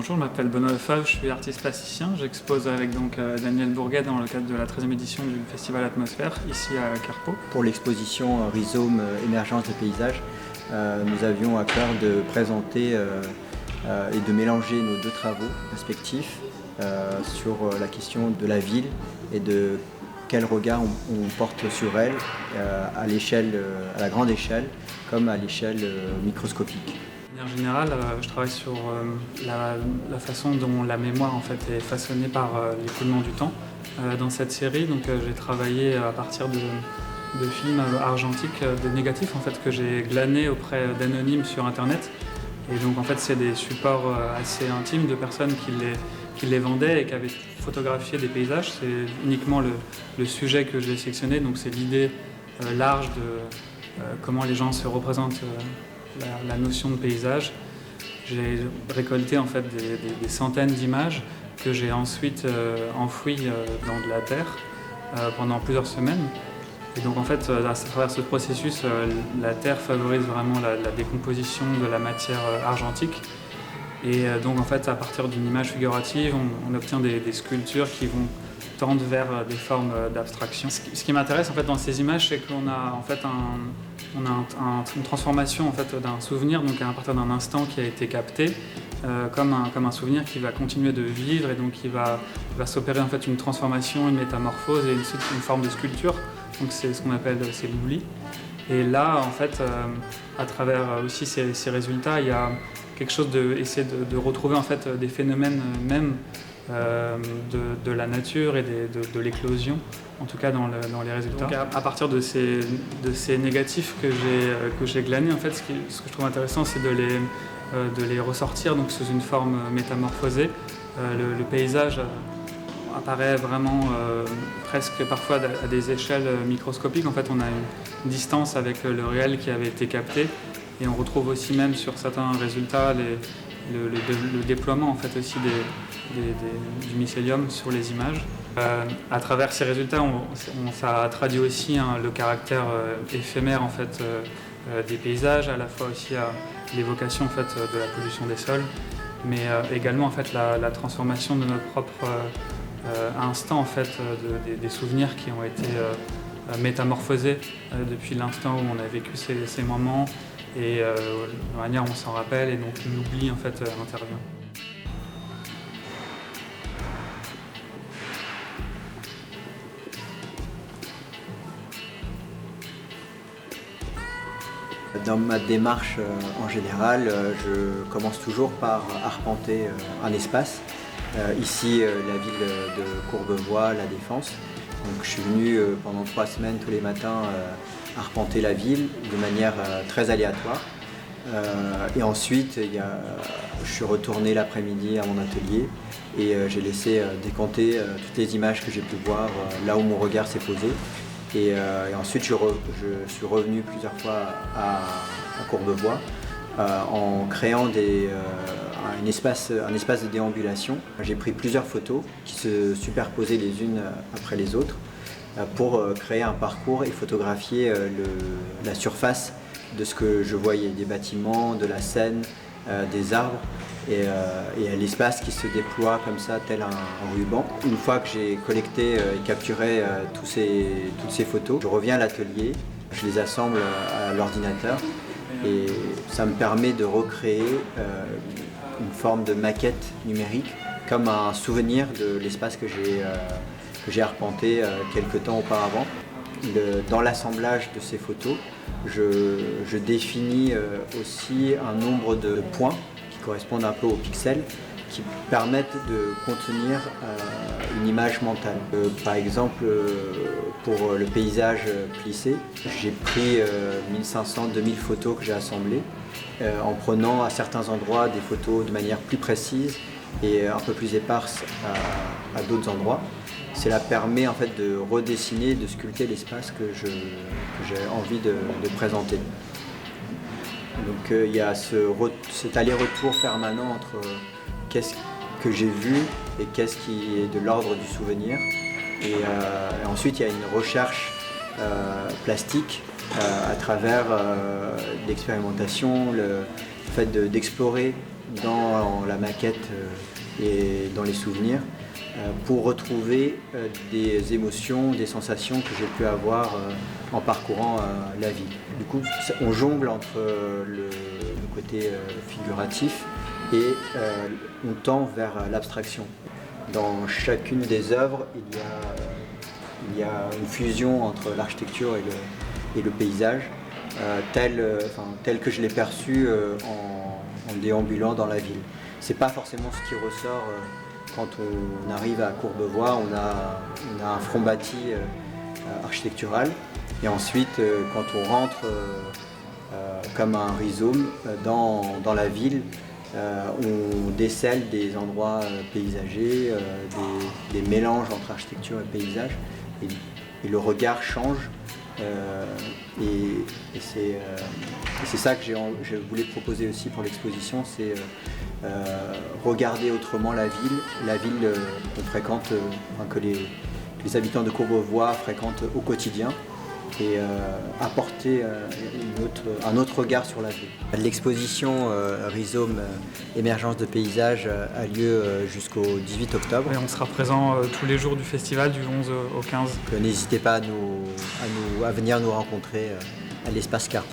Bonjour, je m'appelle Benoît Lefebvre, je suis artiste plasticien. J'expose avec Daniel Bourguet dans le cadre de la 13e édition du festival Atmosphère, ici à Carpeaux. Pour l'exposition Rhizome émergence des paysages, nous avions à cœur de présenter et de mélanger nos deux travaux respectifs sur la question de la ville et de quel regard on porte sur elle à la grande échelle comme à l'échelle microscopique. De manière générale, je travaille sur la façon dont la mémoire en fait, est façonnée par l'écoulement du temps. Dans cette série, j'ai travaillé à partir de films argentiques, de négatifs en fait, que j'ai glanés auprès d'anonymes sur Internet. Et donc en fait, c'est des supports assez intimes de personnes qui les vendaient et qui avaient photographié des paysages. C'est uniquement le sujet que j'ai sélectionné, donc c'est l'idée large de comment les gens se représentent la notion de paysage. J'ai récolté en fait des centaines d'images que j'ai ensuite enfouies dans de la terre pendant plusieurs semaines. Et donc en fait, à travers ce processus, la terre favorise vraiment la décomposition de la matière argentique. Et donc en fait, à partir d'une image figurative, on obtient des sculptures qui vont tendre vers des formes d'abstraction. Ce qui m'intéresse en fait dans ces images, c'est qu'on a en fait une transformation en fait d'un souvenir, donc à partir d'un instant qui a été capté, comme un souvenir qui va continuer de vivre et donc qui va s'opérer en fait une transformation, une métamorphose et une forme de sculpture. Donc c'est ce qu'on appelle l'oubli. Et là en fait, à travers aussi ces résultats, il y a quelque chose essayer de retrouver en fait des phénomènes même de la nature et de l'éclosion, en tout cas dans les résultats. Donc à partir de ces négatifs que j'ai glanés, en fait, ce que je trouve intéressant, c'est de les ressortir donc, sous une forme métamorphosée. Le paysage apparaît vraiment presque parfois à des échelles microscopiques. En fait, on a une distance avec le réel qui avait été capté, et on retrouve aussi même sur certains résultats le déploiement en fait aussi du mycélium sur les images. À travers ces résultats, ça a traduit aussi le caractère éphémère en fait, des paysages, à la fois aussi à l'évocation en fait, de la pollution des sols, mais également en fait, la transformation de notre propre instant en fait, des souvenirs qui ont été métamorphosés depuis l'instant où on a vécu ces moments. Et de manière on s'en rappelle et donc l'oubli en fait intervient. Dans ma démarche en général, je commence toujours par arpenter un espace. Ici, la ville de Courbevoie, La Défense. Donc, je suis venu pendant 3 semaines tous les matins arpenter la ville de manière très aléatoire. Et ensuite, je suis retourné l'après-midi à mon atelier et j'ai laissé décanter toutes les images que j'ai pu voir là où mon regard s'est posé. Et ensuite, je suis revenu plusieurs fois à Courbevoie en créant un espace de déambulation. J'ai pris plusieurs photos qui se superposaient les unes après les autres pour créer un parcours et photographier la surface de ce que je voyais, des bâtiments, de la Seine, des arbres et l'espace qui se déploie comme ça, tel un ruban. Une fois que j'ai collecté et capturé toutes ces photos, je reviens à l'atelier, je les assemble à l'ordinateur et ça me permet de recréer une forme de maquette numérique comme un souvenir de l'espace que j'ai arpenté quelques temps auparavant. Dans l'assemblage de ces photos, je définis aussi un nombre de points qui correspondent un peu aux pixels qui permettent de contenir une image mentale. Par exemple, pour le paysage plissé, j'ai pris 1500-2000 photos que j'ai assemblées en prenant à certains endroits des photos de manière plus précise et un peu plus éparse à d'autres endroits. Cela permet en fait de redessiner, de sculpter l'espace que j'ai envie de présenter. Donc il y a cet aller-retour permanent entre qu'est-ce que j'ai vu et qu'est-ce qui est de l'ordre du souvenir. Et ensuite il y a une recherche plastique à travers l'expérimentation, le fait d'explorer dans la maquette et dans les souvenirs pour retrouver des émotions, des sensations que j'ai pu avoir en parcourant la ville. Du coup, on jongle entre le côté figuratif et on tend vers l'abstraction. Dans chacune des œuvres, il y a une fusion entre l'architecture et le paysage, tel que je l'ai perçu en déambulant dans la ville. C'est pas forcément ce qui ressort quand on arrive à Courbevoie. On a un front bâti architectural, et ensuite quand on rentre comme un rhizome dans la ville, on décèle des endroits paysagers, des mélanges entre architecture et paysage, et le regard change. Et c'est ça que je voulais proposer aussi pour l'exposition, c'est regarder autrement la ville qu'on fréquente, que les habitants de Courbevoie fréquentent au quotidien, et apporter un autre regard sur la ville. L'exposition Rhizome émergence de paysage a lieu jusqu'au 18 octobre. Et on sera présent tous les jours du festival, du 11 au 15. N'hésitez pas à venir nous rencontrer à l'espace Carreau.